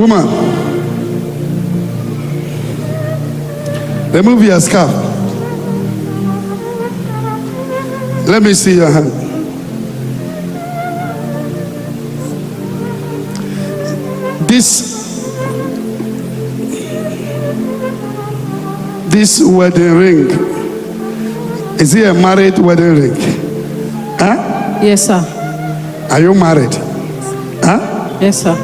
Woman, remove your scarf. Let me see your hand. This wedding ring, is it a married wedding ring? Huh? Yes, sir. Are you married? Huh? Yes, sir.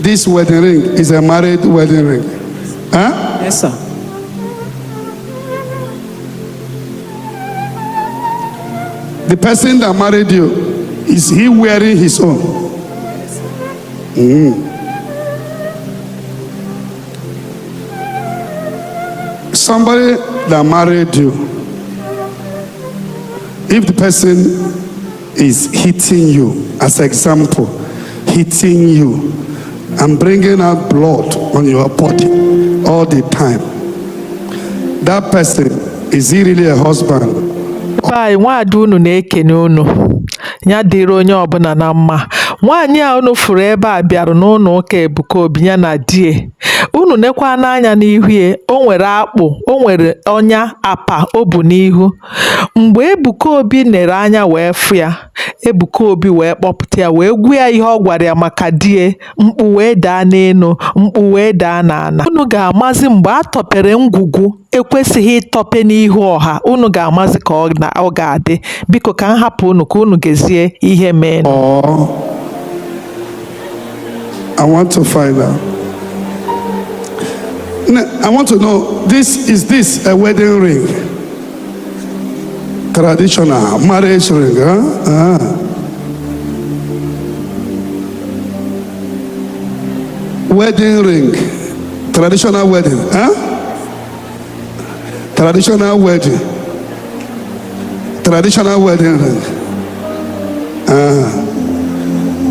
This wedding ring is a married wedding ring. Huh? Yes, sir. The person that married you, is he wearing his own? Somebody that married you, if the person is hitting you, as example, hitting you and bringing out blood on your body all the time, that person, is he really a husband? Bai nwaada unu na-ekene unu ya dịrị onye ọbụla na mma. Nwaanyị a unu furu ebe a bịara n'ụlọ ụka Ebuka Obi ya na die. Unu nekwa n'anya n'ihu ya, o nwere akpụ, o nwere ọnya apa o bu n'ihu. Mgbe Ebuka Obi nere anya wee fụ ya, Ebuka Obi wee kpọpụta ya wee gwa ya ihe ọ gwara ya maka die. Mkpu wee daa n'elu, mkpu wee daa n'ala. Unu ga-amazi mgbe a tọpere ngwugwu ekwesịghị ịtọpe n'ihu ọha. Unu ga-amazi ka ọ ga-adị. Biko ka m hapụ unu ka unu gezie ihe mee. I want to find out. I want to know, is this a wedding ring? Traditional marriage ring, huh? Wedding ring. Traditional wedding, huh? Traditional wedding. Traditional wedding ring.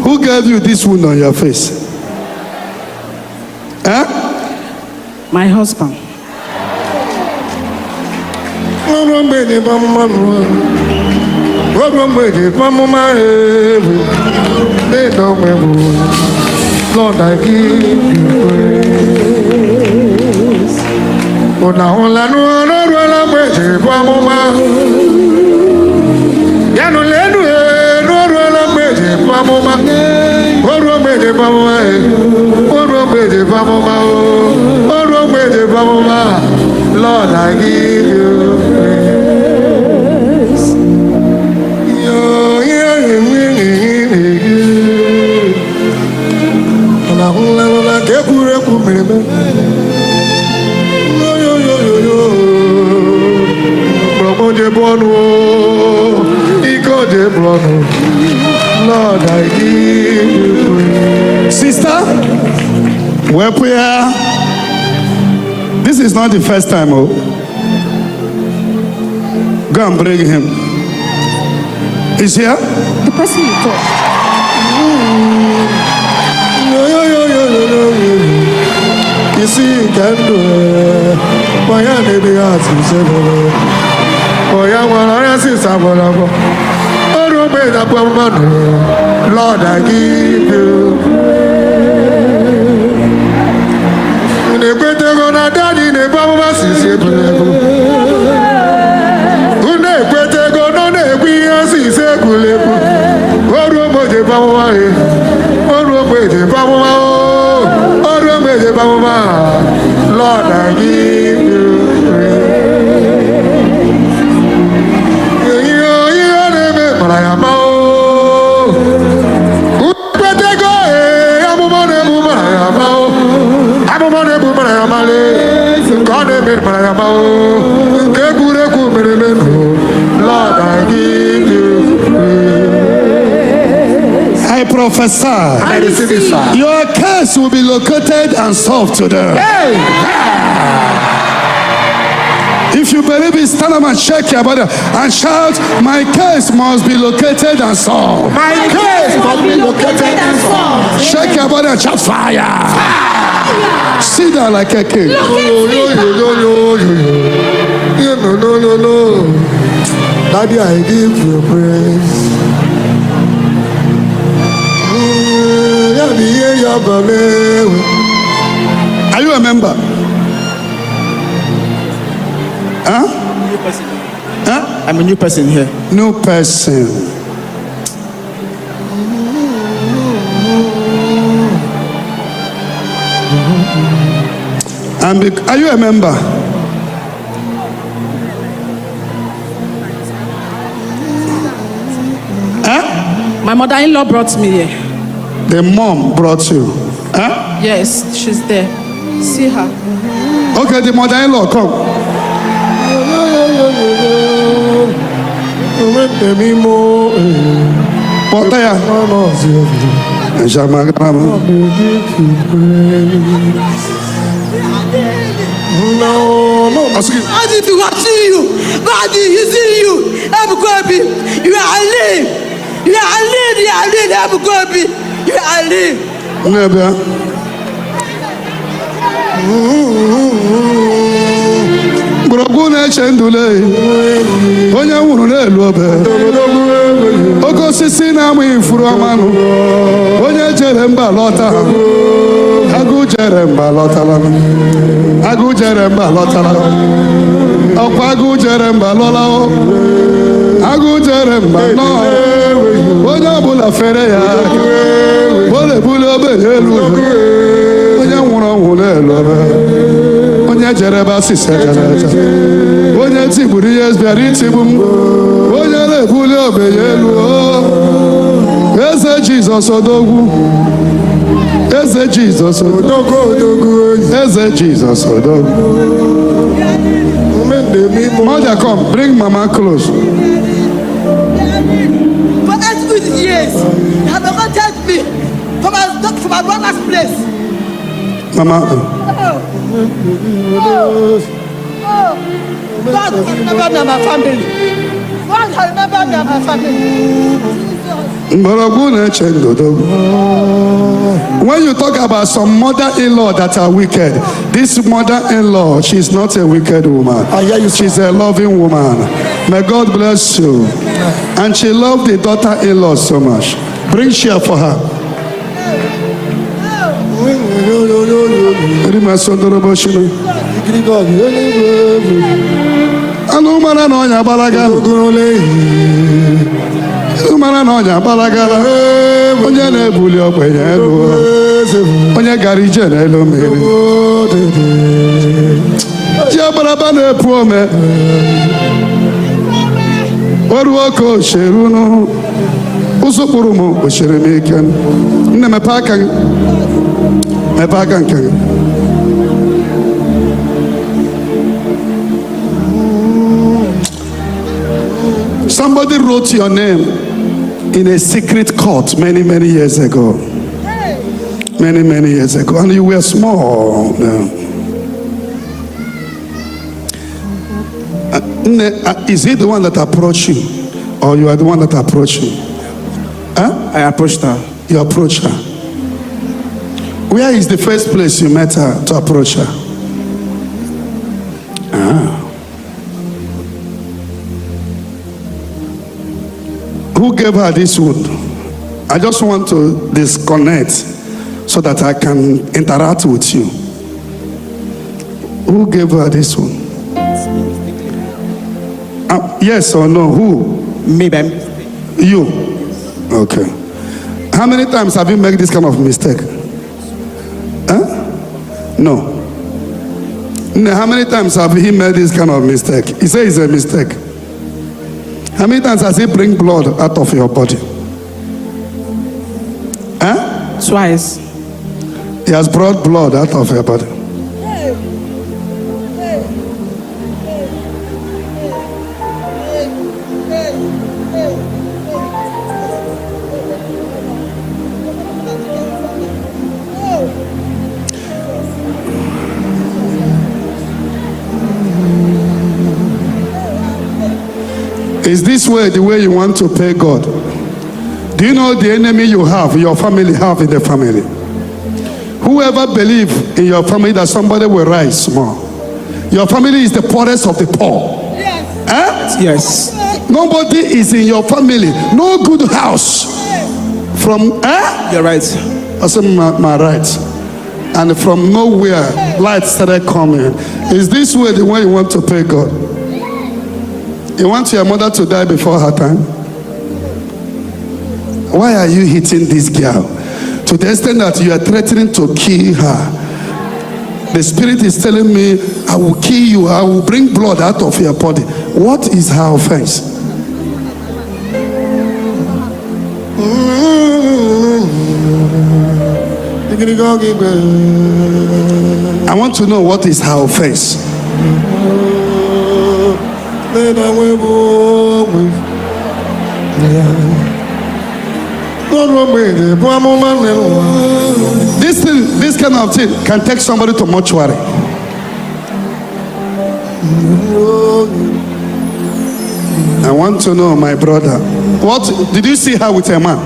Who gave you this wound on your face? Huh? My husband. Lord, I give you praise. Lord, I give you praise. Lord, I give you praise. Sister, we're here. This is not the first time, oh. Go and bring him. Is here? The person you talk. You see, can do it. Boy, I need the heart to say, boy, I want to see someone. Lord, I give you Lord, I give you Lord, I give you praise. I prophesy. Your case will be located and solved today. Hey. If you believe it, stand up and shake your body and shout, my case must be located and solved. My case must be located and solved. Shake your body and shout, fire. Fire. Sit down like a king. No. Daddy, I give you praise. Are you a member? Huh? New person. Huh? I'm a new person here. New person. Are you a member? Huh? My mother-in-law brought me here. The mom brought you. Huh? Yes, she's there. See her. Okay, the mother-in-law, come. What are God, if you are seeing you, God is seeing you. Ebuka Obi, you are alive. You are alive. You are alive. Ebuka Obi, you are alive. Mgbọrọgwụ na-eche ndụle onye nwụrụ n'elu obe oke osisi na-amụ ifuru ọmanụ onye jere mba lọta agụ jere mba lọtara agụ jere mba lọtara ọkwa agụ jere mba lọla agụ jere mba nọ onye ọbụla fere ya bolebule obenye elu onye nwụrụ ọnwụ n'elu obe onye jere ebe asịsị ejere eje onye tigburu ihe bịara itigbu m onye na-ebuli ogbenye elu eze Jizọs odogwu eze Jizọs odogwu eze Jizọs odogwu. Mother, come, bring mama close. For 8 good years, you have protected me from my brother's place. Mama. God will remember me and my family. God will remember me and my family. When you talk about some mother-in-law that are wicked, this mother-in-law, she's not a wicked woman. She's a loving woman. May God bless you. And she loved the daughter-in-law so much. Bring share for her. Anumana no nya balagala. Anumana no nya balagala. Onye na-ebuli ogbenye elu. Onye gara ije n'elu mmiri. Ji abalaba na-epu ome. Oru oke osheru nu. Usokpuru m oshere m ike. Nne mepe aka gị. Mepe aka nke gị. Somebody wrote your name in a secret court many years ago. Many years ago. And you were small. Is he the one that approached you? Or you are the one that approached him? Huh? I approached her. You approached her. Where is the first place you met her to approach her? Who gave her this wound? I just want to disconnect so that I can interact with you. Who gave her this wound? Yes or no? Who? Maybe. You. Okay. How many times have you made this kind of mistake? Huh? No. How many times have he made this kind of mistake? He says it's a mistake. How many times has he bring blood out of your body? Huh? Twice. He has brought blood out of your body. Is this way the way you want to pay God? Do you know the enemy you have, your family have in the family? Whoever believes in your family that somebody will rise small. Your family is the poorest of the poor. Yes. Eh? Yes. Nobody is in your family. No good house. From You're right. Also my right. And from nowhere, light started coming. Is this way the way you want to pray God? You want your mother to die before her time? Why are you hitting this girl? To the extent that you are threatening to kill her. The spirit is telling me, I will kill you, I will bring blood out of your body. What is her offense? I want to know what is her offense. This kind of thing can take somebody to mortuary. I want to know, my brother, what did you see her with a man?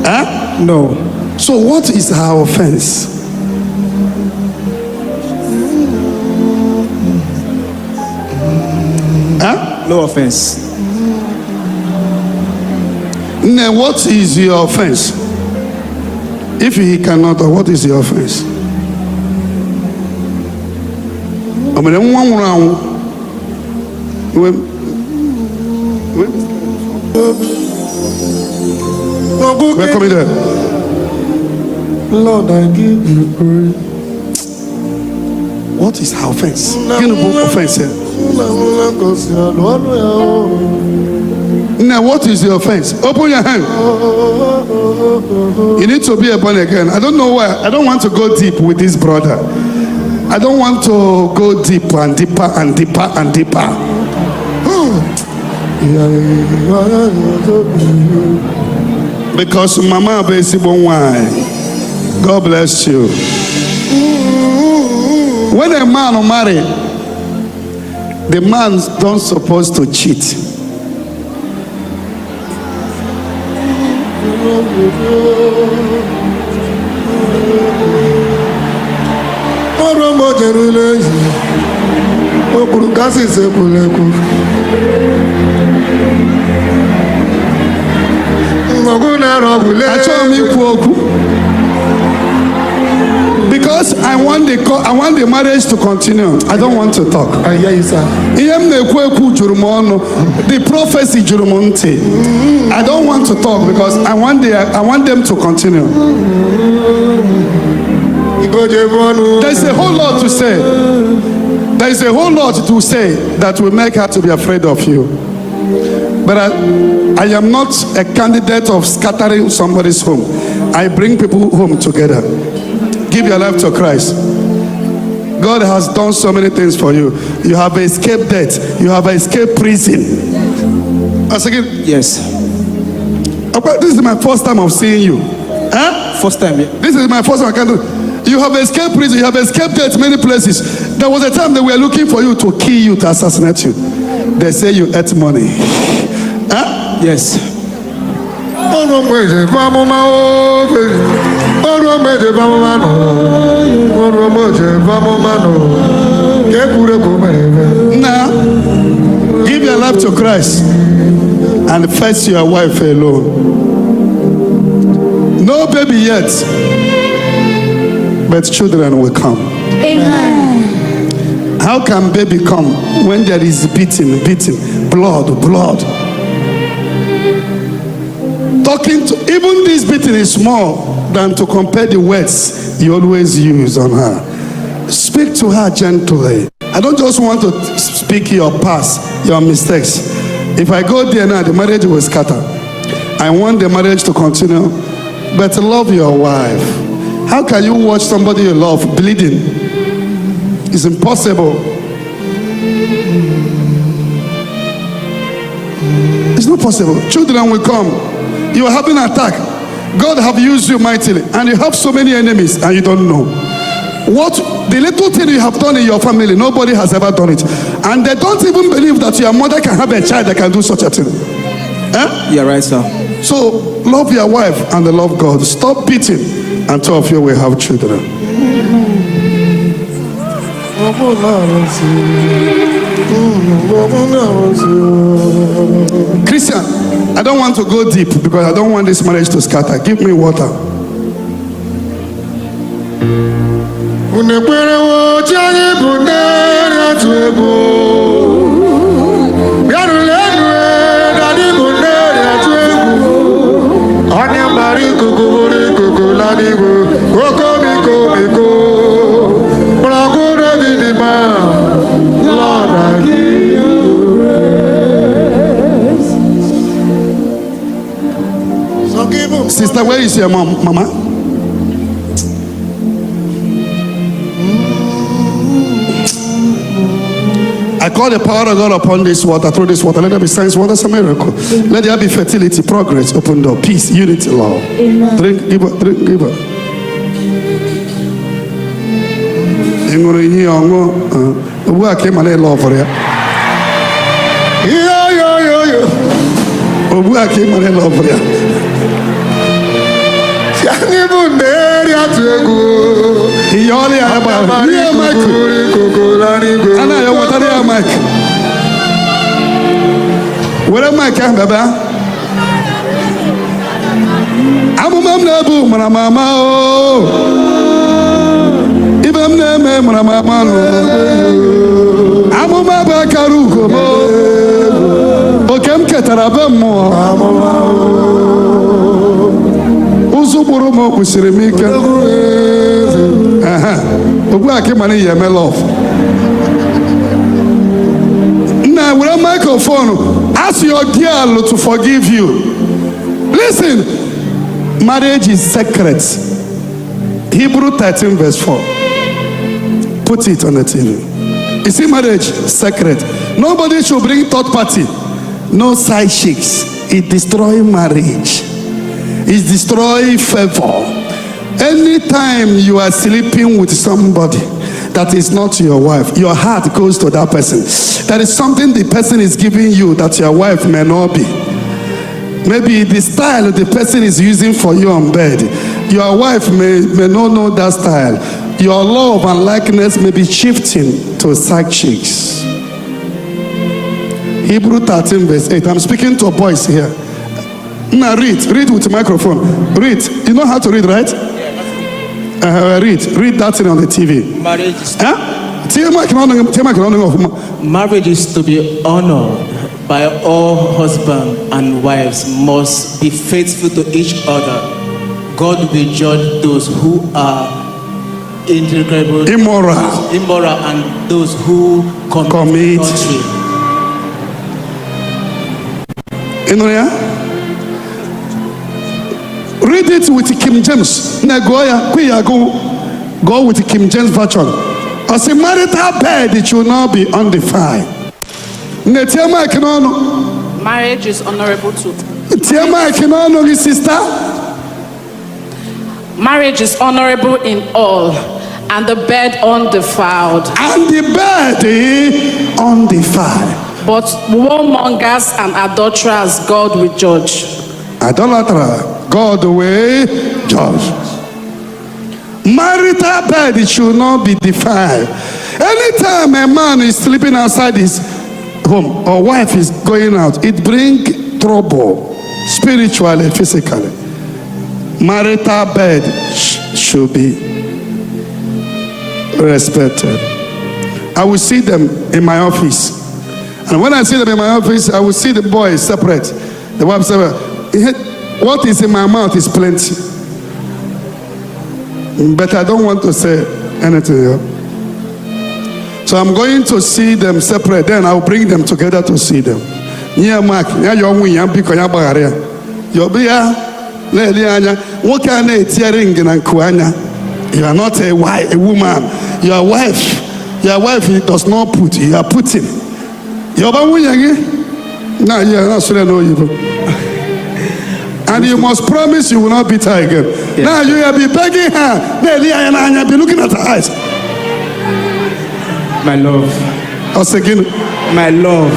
Huh? No. So what is her offense? Huh? No offense. Now, what is your offense? If he cannot, what is your offense? I mean, one round. We're coming there. Lord, I give you praise. What is her offense? Give me book offense here. Now, what is your offense? Open your hand. You need to be a born again. I don't know why. I don't want to go deep with this brother. I don't want to go deeper and deeper and deeper and deeper. Because Mama Besibon, why? God bless you. When a man marry, the man don't supposed to cheat. Because I want the marriage to continue. I don't want to talk. I hear you, sir. The prophecy. I don't want to talk because I want them to continue. There's a whole lot to say. There is a whole lot to say that will make her to be afraid of you. But I am not a candidate of scattering somebody's home. I bring people home together. Give your life to Christ. God has done so many things for you. You have escaped death. You have escaped prison. Yes. This is my first time of seeing you. Huh? First time, yeah. This is my first time. You have escaped prison. You have escaped death many places. There was a time they were looking for you to kill you, to assassinate you. They say you ate money. Huh? Yes. Now, give your life to Christ and face your wife alone. No baby yet, but children will come. Amen. How can baby come when there is beating, blood? Talking to, even this beating is small than to compare the words you always use on her. Speak to her gently. I don't just want to speak your past, your mistakes. If I go there now, the marriage will scatter. I want the marriage to continue, but love your wife. How can you watch somebody you love bleeding? It's impossible. It's not possible. Children will come. You are having an attack. God have used you mightily, and you have so many enemies, and you don't know. What the little thing you have done in your family, nobody has ever done it, and they don't even believe that your mother can have a child that can do such a thing. Eh? Yeah, right, sir. So love your wife and love God. Stop beating, and two of you will have children. Christian, I don't want to go deep because I don't want this marriage to scatter. Give me water. Unekwere wochi anyị bụ ndị na-atụ egwu. Bịanụle enue na ndị bụ ndị na-atụ egwu. Onye mara ikuku bụrụ ikuku na n'igwe. Okomiko miko. Mụrụkwụ David ma. Lord, I give you praise. So give him. Sister, where is your mama? I call the power of God upon this water, through this water. Let there be signs, wonders, and miracle. Let there be fertility, progress, open door, peace, unity, love. Drink, give her, drink, give her. Ebuka came and love for you. Ebuka came and love for you. He only had about and I want to Mike. Where am I, Baba? I'm a mamma, boom, and a mama. If I'm name, and a mama. I'm a mama, Karuko. Okem Katarabamo. Uzuburumo, Kusirimika. Ebuka came and hear my love. Now, with a microphone, ask your girl to forgive you. Listen, marriage is sacred. Hebrew 13 verse 4. Put it on the TV. You see, marriage sacred. Nobody should bring third party. No side chicks. It destroys marriage. It destroys favor. Anytime you are sleeping with somebody that is not your wife, your heart goes to that person. There is something the person is giving you that your wife may not be. Maybe the style the person is using for you on bed, your wife may not know that style. Your love and likeness may be shifting to side chicks. Hebrew 13 verse 8. I'm speaking to boys here. Now read with the microphone. Read. You know how to read, right? Read that thing on the TV. Marriage is to be honored by all husbands and wives must be faithful to each other. God will judge those who are immoral, and those who commit adultery. Read it with King James. Go with the King James version. As a marital bed, it should not be undefiled. Marriage is honorable too. Sister. Marriage is honorable in all, and the bed undefiled. And the bed undefiled. But warmongers and adulterers, God will judge. Idolater, God will judge. Marital bed, it should not be defiled. Anytime a man is sleeping outside his home or wife is going out, it brings trouble spiritually, physically. Marital bed should be respected. I will see them in my office. And when I see them in my office, I will see the boys separate. The wife said, what is in my mouth is plenty. But I don't want to say anything here. So I'm going to see them separate. Then I'll bring them together to see them. You are not a woman. Your wife does not put. You are putting. And you must promise you will not beat her again. Yes. Now you will be begging her. Be looking at her eyes. My love. My love.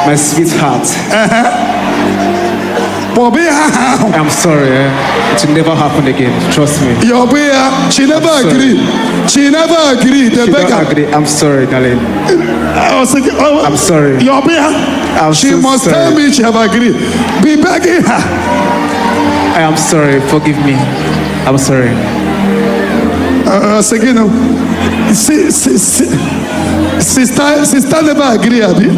My sweetheart. I'm sorry. It will never happen again. Trust me. She never agreed. She never agreed. She don't agree. I'm sorry, darling. I'm sorry. She must tell me she have agreed. Be begging her. I am sorry. Forgive me. I'm sorry. Again, sister never agree, Abi.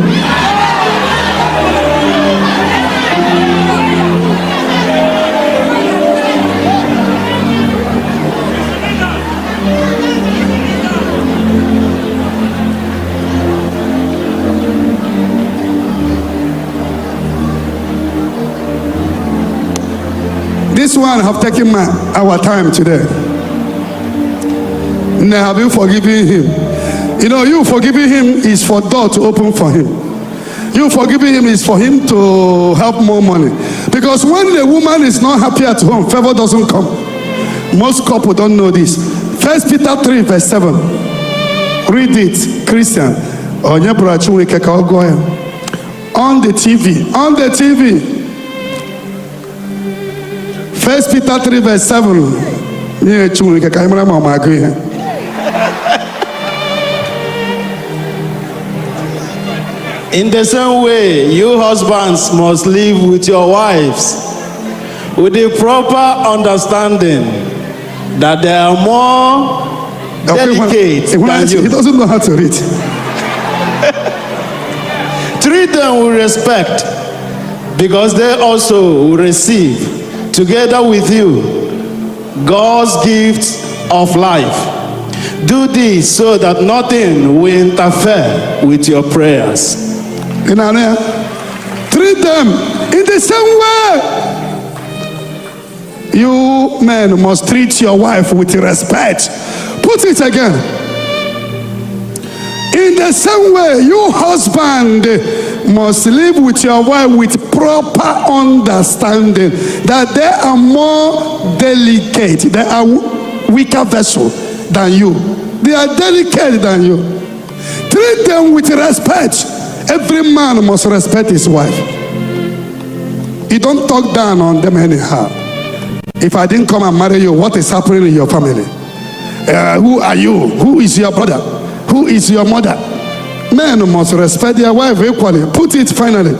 This one have taken our time today. Now, have you forgiven him? You know, you forgiving him is for door to open for him. You forgiving him is for him to have more money. Because when the woman is not happy at home, favor doesn't come. Most couples don't know this. 1 Peter 3 verse 7. Read it, Christian. On the TV. On the TV. 1 Peter 3 verse 7. In the same way, you husbands must live with your wives with the proper understanding that they are more delicate than you. He doesn't know how to read. Treat them with respect, because they also will receive, together with you, God's gift of life. Do this so that nothing will interfere with your prayers. Treat them in the same way. You men must treat your wife with respect. Put it again. In the same way, you husband must live with your wife with proper understanding that they are more delicate. They are weaker vessel than you. They are delicate than you. Treat them with respect. Every man must respect his wife. You don't talk down on them anyhow. If I didn't come and marry you, what is happening in your family? Who are you? Who is your brother? Who is your mother? Men must respect their wife equally. Put it finally.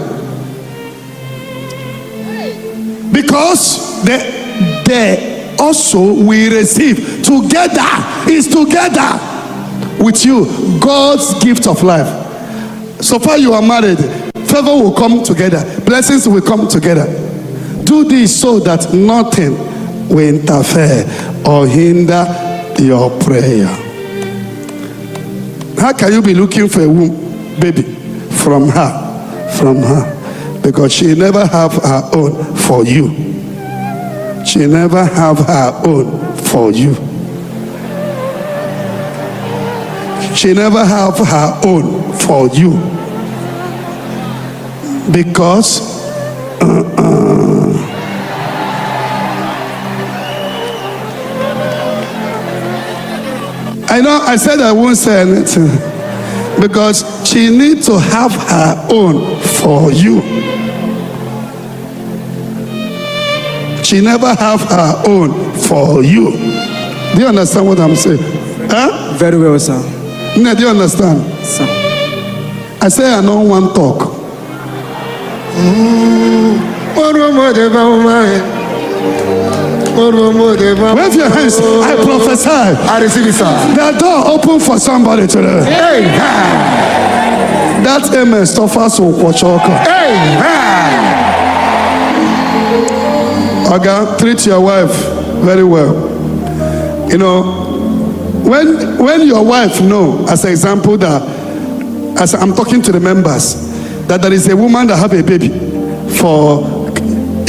Because they also will receive together, is together with you, God's gift of life. So far you are married, favor will come together, blessings will come together. Do this so that nothing will interfere or hinder your prayer. How can you be looking for a womb, baby, from her? Because she never have her own for you. She never have her own for you. She never have her own for you. Because I know I said I won't say anything. Because she needs to have her own for you. She never have her own for you. Do you understand what I'm saying? Huh? Very well, sir. No, do you understand? Sir. I say I don't want to talk. Wave your hands. I prophesy. I receive it, sir. The door open for somebody today. Amen. That amen stuffers will watch all. Amen. Okay, treat your wife very well. You know, when your wife know, as an example, that as I'm talking to the members, that there is a woman that have a baby. For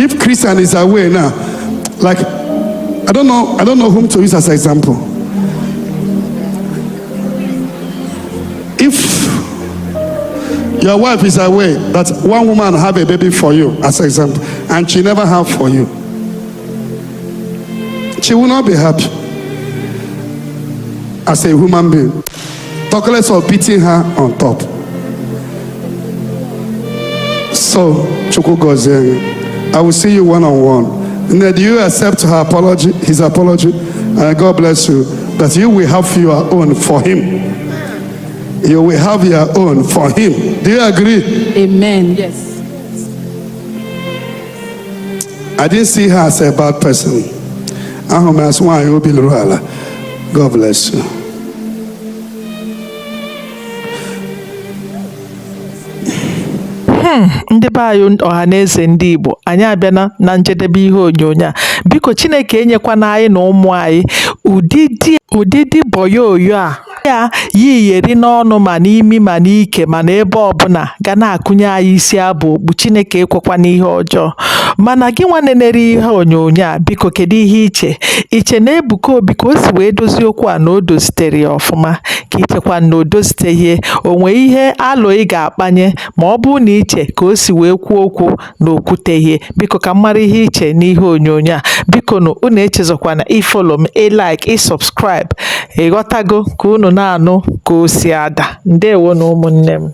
if Christian is away now, like I don't know whom to use as an example. If your wife is away, that one woman have a baby for you, as an example, and she never have for you, she will not be happy as a human being. Talk less of beating her on top. So, Chukwugozie, I will see you one-on-one. And then do you accept her apology, his apology? And God bless you. That you will have your own for him. You will have your own for him. Do you agree? Amen. Yes. I didn't see her as a bad person. God bless you. ndị be anyị ọha na eze ndị Igbo, anyị abịana na njedebe ihe onyonyo a. Biko Chineke enyekwana anyị na ụmụ anyị ụdịdị boyoyo a ya yi iyeri n'ọnụ ma n'imi ma n'ike ma n'ebe ọbụla ga na-akụnye anyị isi abụ okpu. Chineke ekwekwa n'ihe ọjọọ. Mana gị nwa nenere ihe onyonyo a, biko kedu ihe iche na Ebuka Obi ka o si wee dozie okwu a na o dozitere ya ọfụma, ka ichekwa na o doziteghị onwe ihe alụ ị ga-akpanye ma ọ bụ na iche ka o si wee kwuo okwu na okwuteghi. Biko ka m mara ihe iche n'ihe onyonyo a. Biko na unu echezọkwana ifolo m, like, subscribe. Ịghọtago ka unu na-anụ ka o si ada. Ndewo na ụmụnne m.